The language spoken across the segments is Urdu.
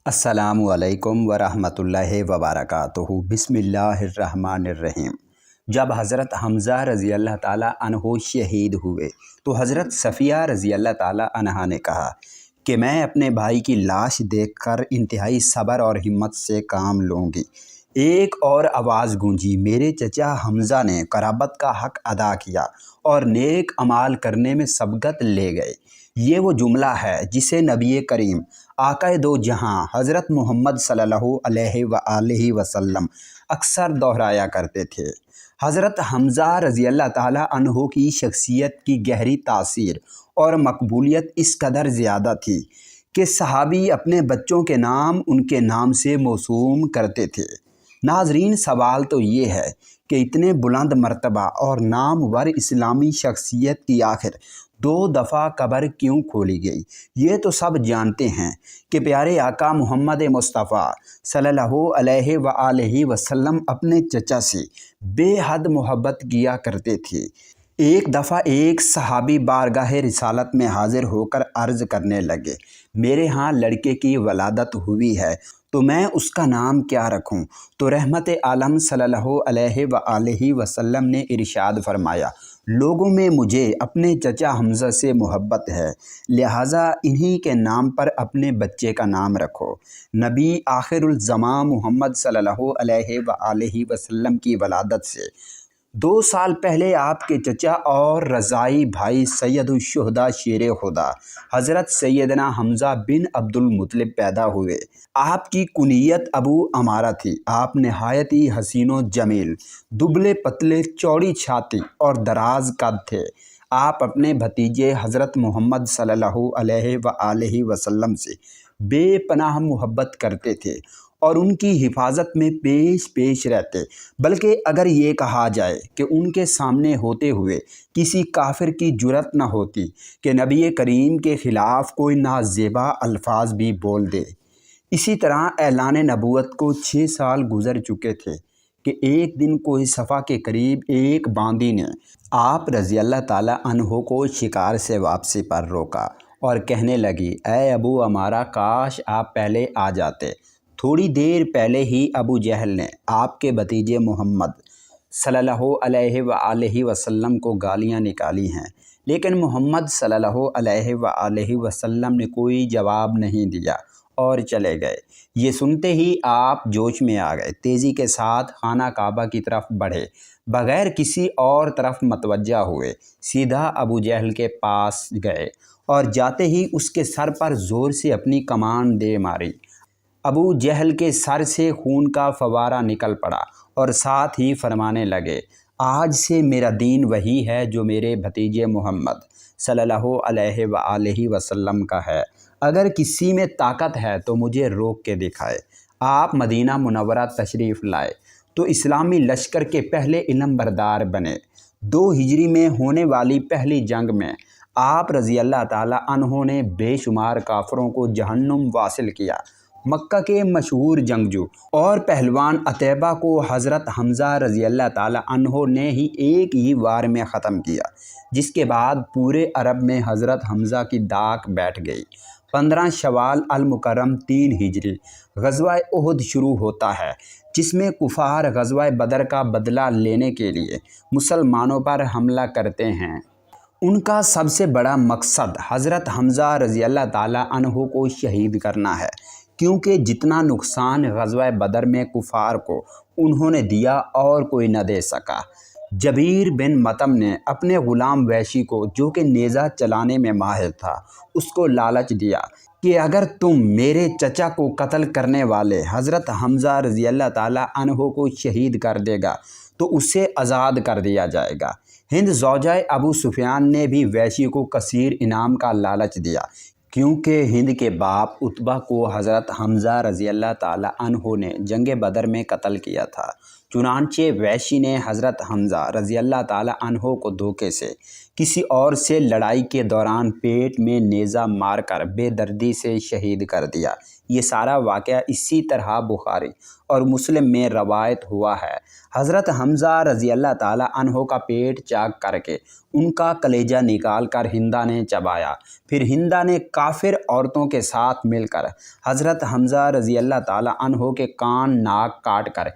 السلام علیکم ورحمۃ اللہ وبرکاتہ۔ بسم اللہ الرحمن الرحیم۔ جب حضرت حمزہ رضی اللہ تعالیٰ عنہ شہید ہوئے تو حضرت صفیہ رضی اللہ تعالیٰ عنہا نے کہا کہ میں اپنے بھائی کی لاش دیکھ کر انتہائی صبر اور ہمت سے کام لوں گی۔ ایک اور آواز گونجی، میرے چچا حمزہ نے قرابت کا حق ادا کیا اور نیک اعمال کرنے میں سبقت لے گئے۔ یہ وہ جملہ ہے جسے نبی کریم آقائے دو جہاں حضرت محمد صلی اللہ علیہ وآلہ وسلم اکثر دہرایا کرتے تھے۔ حضرت حمزہ رضی اللہ تعالیٰ عنہ کی شخصیت کی گہری تاثیر اور مقبولیت اس قدر زیادہ تھی کہ صحابی اپنے بچوں کے نام ان کے نام سے موسوم کرتے تھے۔ ناظرین، سوال تو یہ ہے کہ اتنے بلند مرتبہ اور نامور اسلامی شخصیت کی آخر 2 دفعہ قبر کیوں کھولی گئی؟ یہ تو سب جانتے ہیں کہ پیارے آقا محمد مصطفیٰ صلی اللہ علیہ وآلہ وسلم اپنے چچا سے بے حد محبت کیا کرتے تھے۔ ایک دفعہ ایک صحابی بارگاہ رسالت میں حاضر ہو کر عرض کرنے لگے، میرے ہاں لڑکے کی ولادت ہوئی ہے تو میں اس کا نام کیا رکھوں؟ تو رحمت عالم صلی اللہ علیہ وآلہ وسلم نے ارشاد فرمایا، لوگوں میں مجھے اپنے چچا حمزہ سے محبت ہے، لہٰذا انہی کے نام پر اپنے بچے کا نام رکھو۔ نبی آخر الزماں محمد صلی اللہ علیہ وآلہ وسلم کی ولادت سے 2 سال پہلے آپ کے چچا اور رضائی بھائی سید الشہداء شیر خدا حضرت سیدنا حمزہ بن عبد المطلب پیدا ہوئے۔ آپ کی کنیت ابو عمارہ تھی۔ آپ نہایت ہی حسین و جمیل، دبلے پتلے، چوڑی چھاتی اور دراز قد تھے۔ آپ اپنے بھتیجے حضرت محمد صلی اللہ علیہ وآلہ وسلم سے بے پناہ محبت کرتے تھے اور ان کی حفاظت میں پیش رہتے، بلکہ اگر یہ کہا جائے کہ ان کے سامنے ہوتے ہوئے کسی کافر کی جرأت نہ ہوتی کہ نبی کریم کے خلاف کوئی نازیبا الفاظ بھی بول دے۔ اسی طرح اعلان نبوت کو 6 سال گزر چکے تھے کہ ایک دن کوہ صفا کے قریب ایک باندی نے آپ رضی اللہ تعالیٰ عنہ کو شکار سے واپسی پر روکا اور کہنے لگی، اے ابو عمارہ، کاش آپ پہلے آ جاتے۔ تھوڑی دیر پہلے ہی ابو جہل نے آپ کے بھتیجے محمد صلی اللہ علیہ وآلہ وسلم کو گالیاں نکالی ہیں، لیکن محمد صلی اللہ علیہ وآلہ وسلم نے کوئی جواب نہیں دیا اور چلے گئے۔ یہ سنتے ہی آپ جوش میں آ گئے، تیزی کے ساتھ خانہ کعبہ کی طرف بڑھے، بغیر کسی اور طرف متوجہ ہوئے سیدھا ابو جہل کے پاس گئے اور جاتے ہی اس کے سر پر زور سے اپنی کمان دے ماری۔ ابو جہل کے سر سے خون کا فوارہ نکل پڑا اور ساتھ ہی فرمانے لگے، آج سے میرا دین وہی ہے جو میرے بھتیجے محمد صلی اللہ علیہ وآلہ وسلم کا ہے۔ اگر کسی میں طاقت ہے تو مجھے روک کے دکھائے۔ آپ مدینہ منورہ تشریف لائے تو اسلامی لشکر کے پہلے علم بردار بنے۔ 2 ہجری میں ہونے والی پہلی جنگ میں آپ رضی اللہ تعالیٰ عنہ نے بے شمار کافروں کو جہنم واصل کیا۔ مکہ کے مشہور جنگجو اور پہلوان عتیبہ کو حضرت حمزہ رضی اللہ تعالیٰ عنہ نے ہی ایک ہی وار میں ختم کیا، جس کے بعد پورے عرب میں حضرت حمزہ کی داغ بیٹھ گئی۔ 15 شوال المکرم 3 ہجری غزوہ احد شروع ہوتا ہے، جس میں کفار غزوہ بدر کا بدلہ لینے کے لیے مسلمانوں پر حملہ کرتے ہیں۔ ان کا سب سے بڑا مقصد حضرت حمزہ رضی اللہ تعالیٰ عنہ کو شہید کرنا ہے، کیونکہ جتنا نقصان غزوہ بدر میں کفار کو انہوں نے دیا اور کوئی نہ دے سکا۔ جبیر بن مطعم نے اپنے غلام وحشی کو، جو کہ نیزہ چلانے میں ماہر تھا، اس کو لالچ دیا کہ اگر تم میرے چچا کو قتل کرنے والے حضرت حمزہ رضی اللہ تعالیٰ عنہ کو شہید کر دے گا تو اسے آزاد کر دیا جائے گا۔ ہند زوجہ ابو سفیان نے بھی وحشی کو کثیر انعام کا لالچ دیا، کیونکہ ہند کے باپ عتبہ کو حضرت حمزہ رضی اللہ تعالیٰ عنہ نے جنگ بدر میں قتل کیا تھا۔ چنانچہ وحشی نے حضرت حمزہ رضی اللہ تعالیٰ عنہ کو دھوکے سے کسی اور سے لڑائی کے دوران پیٹ میں نیزہ مار کر بے دردی سے شہید کر دیا۔ یہ سارا واقعہ اسی طرح بخاری اور مسلم میں روایت ہوا ہے۔ حضرت حمزہ رضی اللہ تعالیٰ عنہ کا پیٹ چاک کر کے ان کا کلیجہ نکال کر ہندا نے چبایا۔ پھر ہندا نے کافر عورتوں کے ساتھ مل کر حضرت حمزہ رضی اللہ تعالیٰ عنہ کے کان ناک کاٹ کر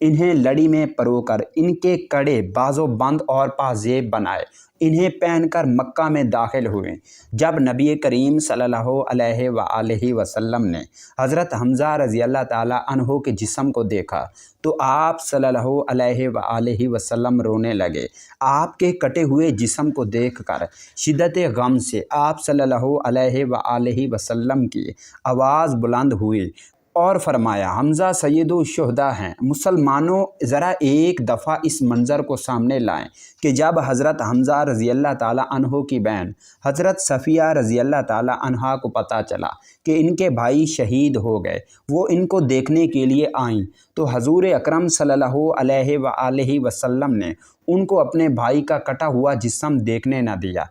انہیں لڑی میں پرو کر ان کے کڑے بازو بند اور پازیب بنائے، انہیں پہن کر مکہ میں داخل ہوئے۔ جب نبی کریم صلی اللہ علیہ وآلہ وسلم نے حضرت حمزہ رضی اللہ تعالیٰ عنہ کے جسم کو دیکھا تو آپ صلی اللہ علیہ وآلہ وسلم رونے لگے۔ آپ کے کٹے ہوئے جسم کو دیکھ کر شدت غم سے آپ صلی اللہ علیہ وآلہ وسلم کی آواز بلند ہوئی اور فرمایا، حمزہ سید الشہداء ہیں۔ مسلمانوں ذرا ایک دفعہ اس منظر کو سامنے لائیں کہ جب حضرت حمزہ رضی اللہ تعالیٰ عنہ کی بہن حضرت صفیہ رضی اللہ تعالیٰ عنہا کو پتہ چلا کہ ان کے بھائی شہید ہو گئے، وہ ان کو دیکھنے کے لیے آئیں تو حضور اکرم صلی اللہ علیہ وآلہ وسلم نے ان کو اپنے بھائی کا کٹا ہوا جسم دیکھنے نہ دیا۔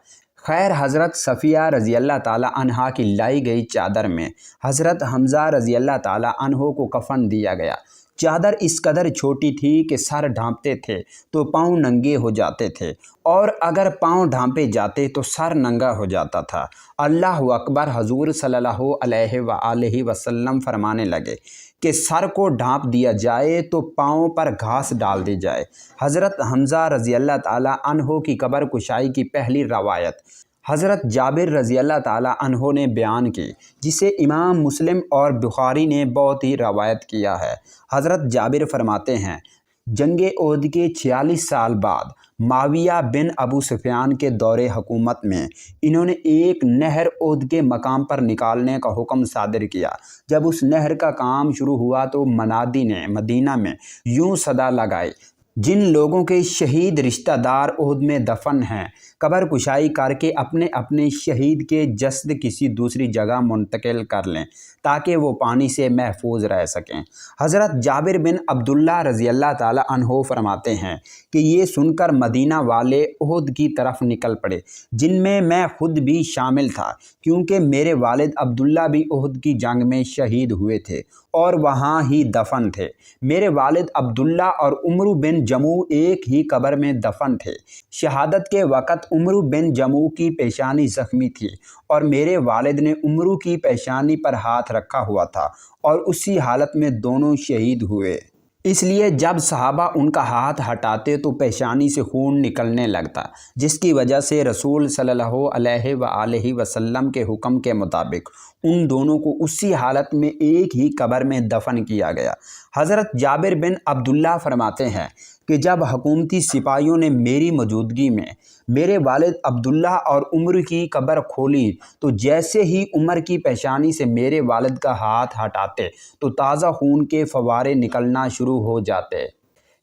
خیر حضرت صفیہ رضی اللہ تعالیٰ عنہا کی لائی گئی چادر میں حضرت حمزہ رضی اللہ تعالیٰ عنہ کو کفن دیا گیا۔ چادر اس قدر چھوٹی تھی کہ سر ڈھانپتے تھے تو پاؤں ننگے ہو جاتے تھے، اور اگر پاؤں ڈھانپے جاتے تو سر ننگا ہو جاتا تھا۔ اللہ اکبر! حضور صلی اللہ علیہ وآلہ وسلم فرمانے لگے کہ سر کو ڈھانپ دیا جائے تو پاؤں پر گھاس ڈال دی جائے۔ حضرت حمزہ رضی اللہ تعالیٰ عنہ کی قبر کشائی کی پہلی روایت حضرت جابر رضی اللہ تعالیٰ عنہ نے بیان کی، جسے امام مسلم اور بخاری نے بہت ہی روایت کیا ہے۔ حضرت جابر فرماتے ہیں، جنگ احد کے 46 سال بعد معاویہ بن ابو سفیان کے دور حکومت میں انہوں نے ایک نہر احد کے مقام پر نکالنے کا حکم صادر کیا۔ جب اس نہر کا کام شروع ہوا تو منادی نے مدینہ میں یوں صدا لگائی، جن لوگوں کے شہید رشتہ دار احد میں دفن ہیں قبر کشائی کر کے اپنے اپنے شہید کے جسد کسی دوسری جگہ منتقل کر لیں تاکہ وہ پانی سے محفوظ رہ سکیں۔ حضرت جابر بن عبداللہ رضی اللہ تعالیٰ عنہ فرماتے ہیں کہ یہ سن کر مدینہ والے احد کی طرف نکل پڑے، جن میں خود بھی شامل تھا، کیونکہ میرے والد عبداللہ بھی احد کی جنگ میں شہید ہوئے تھے اور وہاں ہی دفن تھے۔ میرے والد عبداللہ اور عمرو بن جموع ایک ہی قبر میں دفن تھے۔ شہادت کے وقت عمرو بن جموع کی پیشانی زخمی تھی اور میرے والد نے عمرو کی پیشانی پر ہاتھ رکھا ہوا تھا اور اسی حالت میں دونوں شہید ہوئے۔ اس لیے جب صحابہ ان کا ہاتھ ہٹاتے تو پیشانی سے خون نکلنے لگتا، جس کی وجہ سے رسول صلی اللہ علیہ وآلہ وسلم کے حکم کے مطابق ان دونوں کو اسی حالت میں ایک ہی قبر میں دفن کیا گیا۔ حضرت جابر بن عبداللہ فرماتے ہیں کہ جب حکومتی سپاہیوں نے میری موجودگی میں میرے والد عبداللہ اور عمر کی قبر کھولی تو جیسے ہی عمر کی پیشانی سے میرے والد کا ہاتھ ہٹاتے تو تازہ خون کے فوارے نکلنا شروع ہو جاتے۔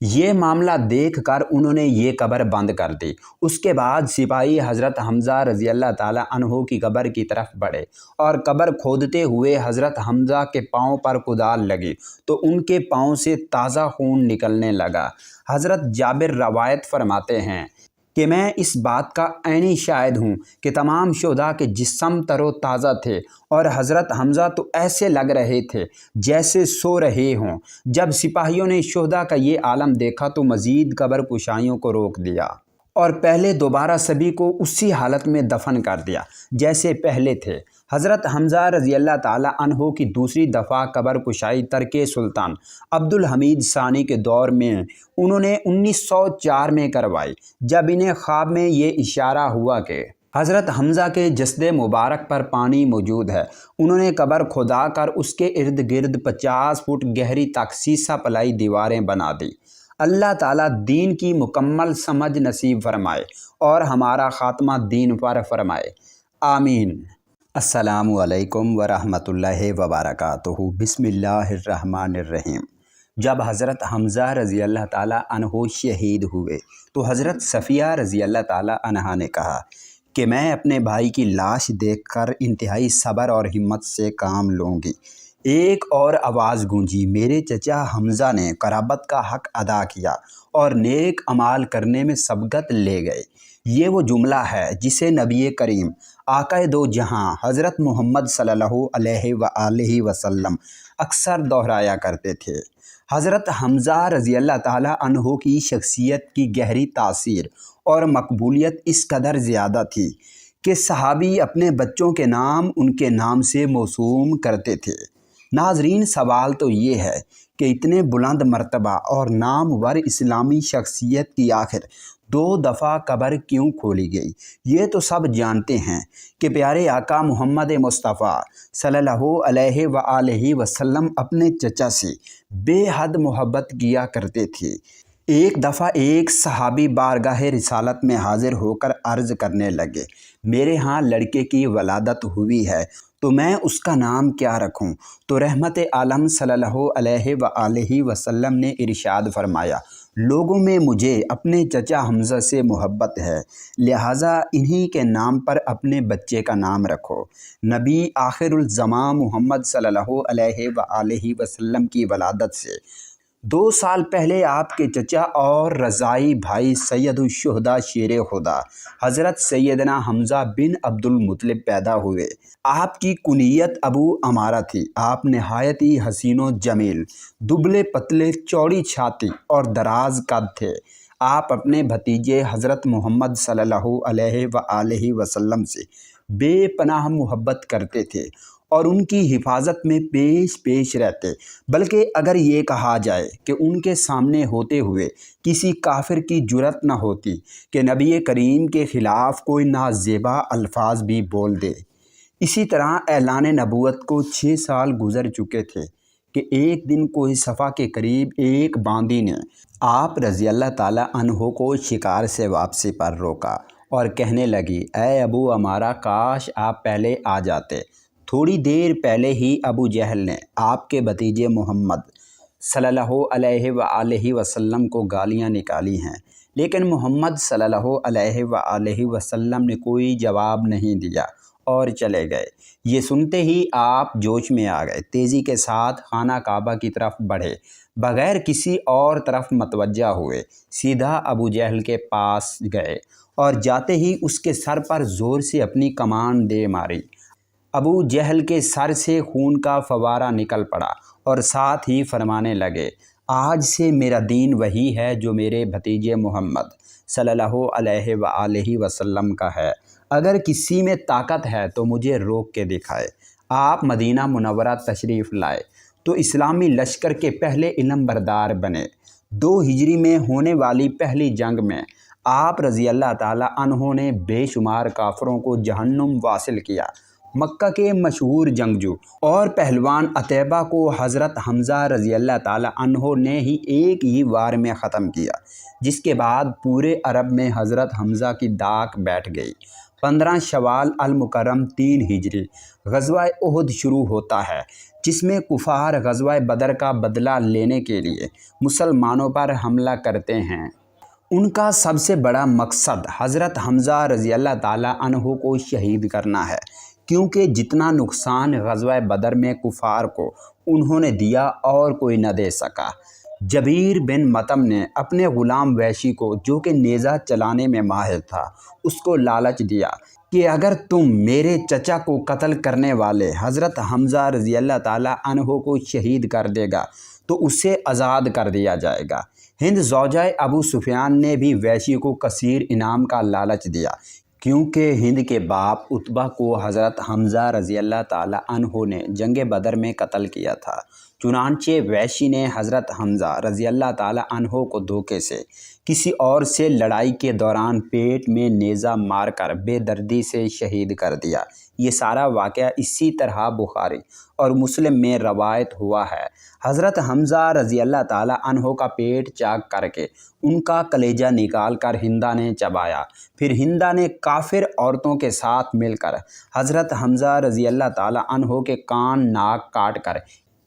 یہ معاملہ دیکھ کر انہوں نے یہ قبر بند کر دی۔ اس کے بعد سپاہی حضرت حمزہ رضی اللہ تعالیٰ عنہ کی قبر کی طرف بڑھے اور قبر کھودتے ہوئے حضرت حمزہ کے پاؤں پر کدال لگی تو ان کے پاؤں سے تازہ خون نکلنے لگا۔ حضرت جابر روایت فرماتے ہیں کہ میں اس بات کا عینی شاہد ہوں کہ تمام شہداء کے جسم تر و تازہ تھے اور حضرت حمزہ تو ایسے لگ رہے تھے جیسے سو رہے ہوں۔ جب سپاہیوں نے شہداء کا یہ عالم دیکھا تو مزید قبر کشائیوں کو روک دیا اور پہلے دوبارہ سبھی کو اسی حالت میں دفن کر دیا جیسے پہلے تھے۔ حضرت حمزہ رضی اللہ تعالیٰ عنہ کی دوسری دفعہ قبر کشائی ترک سلطان عبد الحمید ثانی کے دور میں انہوں نے 1904 میں کروائی، جب انہیں خواب میں یہ اشارہ ہوا کہ حضرت حمزہ کے جسد مبارک پر پانی موجود ہے۔ انہوں نے قبر کھدا کر اس کے ارد گرد 50 فٹ گہری تک سیسہ پلائی دیواریں بنا دی۔ اللہ تعالیٰ دین کی مکمل سمجھ نصیب فرمائے اور ہمارا خاتمہ دین پر فرمائے، آمین۔ السلام علیکم ورحمۃ اللہ وبرکاتہ۔ بسم اللہ الرحمن الرحیم۔ جب حضرت حمزہ رضی اللہ تعالیٰ عنہ شہید ہوئے تو حضرت صفیہ رضی اللہ تعالیٰ عنہا نے کہا کہ میں اپنے بھائی کی لاش دیکھ کر انتہائی صبر اور ہمت سے کام لوں گی۔ ایک اور آواز گونجی، میرے چچا حمزہ نے قرابت کا حق ادا کیا اور نیک اعمال کرنے میں سبقت لے گئے۔ یہ وہ جملہ ہے جسے نبی کریم آقا دو جہاں حضرت محمد صلی اللہ علیہ وآلہ وسلم اکثر دہرایا کرتے تھے۔ حضرت حمزہ رضی اللہ تعالیٰ عنہ کی شخصیت کی گہری تاثیر اور مقبولیت اس قدر زیادہ تھی کہ صحابی اپنے بچوں کے نام ان کے نام سے موسوم کرتے تھے۔ ناظرین، سوال تو یہ ہے کہ اتنے بلند مرتبہ اور نامور اسلامی شخصیت کی آخر 2 دفعہ قبر کیوں کھولی گئی؟ یہ تو سب جانتے ہیں کہ پیارے آقا محمد مصطفیٰ صلی اللہ علیہ وآلہ وسلم اپنے چچا سے بے حد محبت کیا کرتے تھے۔ ایک دفعہ ایک صحابی بارگاہ رسالت میں حاضر ہو کر عرض کرنے لگے، میرے ہاں لڑکے کی ولادت ہوئی ہے تو میں اس کا نام کیا رکھوں؟ تو رحمت عالم صلی اللہ علیہ وآلہ وسلم نے ارشاد فرمایا، لوگوں میں مجھے اپنے چچا حمزہ سے محبت ہے، لہٰذا انہی کے نام پر اپنے بچے کا نام رکھو۔ نبی آخر الزماں محمد صلی اللہ علیہ وآلہ وسلم کی ولادت سے 2 سال پہلے آپ کے چچا اور رضائی بھائی سید الشہداء شیر خدا حضرت سیدنا حمزہ بن عبد المطلب پیدا ہوئے۔ آپ کی کنیت ابو عمارہ تھی۔ آپ نہایت ہی حسین و جمیل، دبلے پتلے، چوڑی چھاتی اور دراز قد تھے۔ آپ اپنے بھتیجے حضرت محمد صلی اللہ علیہ وآلہ وسلم سے بے پناہ محبت کرتے تھے اور ان کی حفاظت میں پیش رہتے، بلکہ اگر یہ کہا جائے کہ ان کے سامنے ہوتے ہوئے کسی کافر کی جرأت نہ ہوتی کہ نبی کریم کے خلاف کوئی نازیبا الفاظ بھی بول دے۔ اسی طرح اعلان نبوت کو 6 سال گزر چکے تھے کہ ایک دن کوہ صفا کے قریب ایک باندی نے آپ رضی اللہ تعالیٰ عنہ کو شکار سے واپسی پر روکا اور کہنے لگی، اے ابو عمارہ، کاش آپ پہلے آ جاتے۔ تھوڑی دیر پہلے ہی ابو جہل نے آپ کے بھتیجے محمد صلی اللہ علیہ وآلہ وسلم کو گالیاں نکالی ہیں، لیکن محمد صلی اللہ علیہ وآلہ وسلم نے کوئی جواب نہیں دیا اور چلے گئے۔ یہ سنتے ہی آپ جوش میں آ گئے، تیزی کے ساتھ خانہ کعبہ کی طرف بڑھے، بغیر کسی اور طرف متوجہ ہوئے سیدھا ابو جہل کے پاس گئے اور جاتے ہی اس کے سر پر زور سے اپنی کمان دے ماری۔ ابو جہل کے سر سے خون کا فوارہ نکل پڑا اور ساتھ ہی فرمانے لگے، آج سے میرا دین وہی ہے جو میرے بھتیجے محمد صلی اللہ علیہ وآلہ وسلم کا ہے۔ اگر کسی میں طاقت ہے تو مجھے روک کے دکھائے۔ آپ مدینہ منورہ تشریف لائے تو اسلامی لشکر کے پہلے علم بردار بنے۔ 2 ہجری میں ہونے والی پہلی جنگ میں آپ رضی اللہ تعالیٰ عنہ نے بے شمار کافروں کو جہنم واصل کیا۔ مکہ کے مشہور جنگجو اور پہلوان عتیبہ کو حضرت حمزہ رضی اللہ تعالیٰ عنہ نے ہی ایک ہی وار میں ختم کیا، جس کے بعد پورے عرب میں حضرت حمزہ کی داغ بیٹھ گئی۔ 15 شوال المکرم 3 ہجری غزوہ احد شروع ہوتا ہے، جس میں کفار غزوہ بدر کا بدلہ لینے کے لیے مسلمانوں پر حملہ کرتے ہیں۔ ان کا سب سے بڑا مقصد حضرت حمزہ رضی اللہ تعالیٰ عنہ کو شہید کرنا ہے، کیونکہ جتنا نقصان غزوہ بدر میں کفار کو انہوں نے دیا اور کوئی نہ دے سکا۔ جبیر بن مطعم نے اپنے غلام وحشی کو، جو کہ نیزہ چلانے میں ماہر تھا، اس کو لالچ دیا کہ اگر تم میرے چچا کو قتل کرنے والے حضرت حمزہ رضی اللہ تعالیٰ عنہ کو شہید کر دے گا تو اسے آزاد کر دیا جائے گا۔ ہند زوجہ ابو سفیان نے بھی وحشی کو کثیر انعام کا لالچ دیا، کیونکہ ہند کے باپ عتبہ کو حضرت حمزہ رضی اللہ تعالیٰ عنہ نے جنگ بدر میں قتل کیا تھا۔ چنانچہ وحشی نے حضرت حمزہ رضی اللہ تعالیٰ عنہ کو دھوکے سے کسی اور سے لڑائی کے دوران پیٹ میں نیزہ مار کر بے دردی سے شہید کر دیا۔ یہ سارا واقعہ اسی طرح بخاری اور مسلم میں روایت ہوا ہے۔ حضرت حمزہ رضی اللہ تعالیٰ عنہ کا پیٹ چاک کر کے ان کا کلیجہ نکال کر ہندا نے چبایا، پھر ہندا نے کافر عورتوں کے ساتھ مل کر حضرت حمزہ رضی اللہ تعالیٰ عنہ کے کان ناک کاٹ کر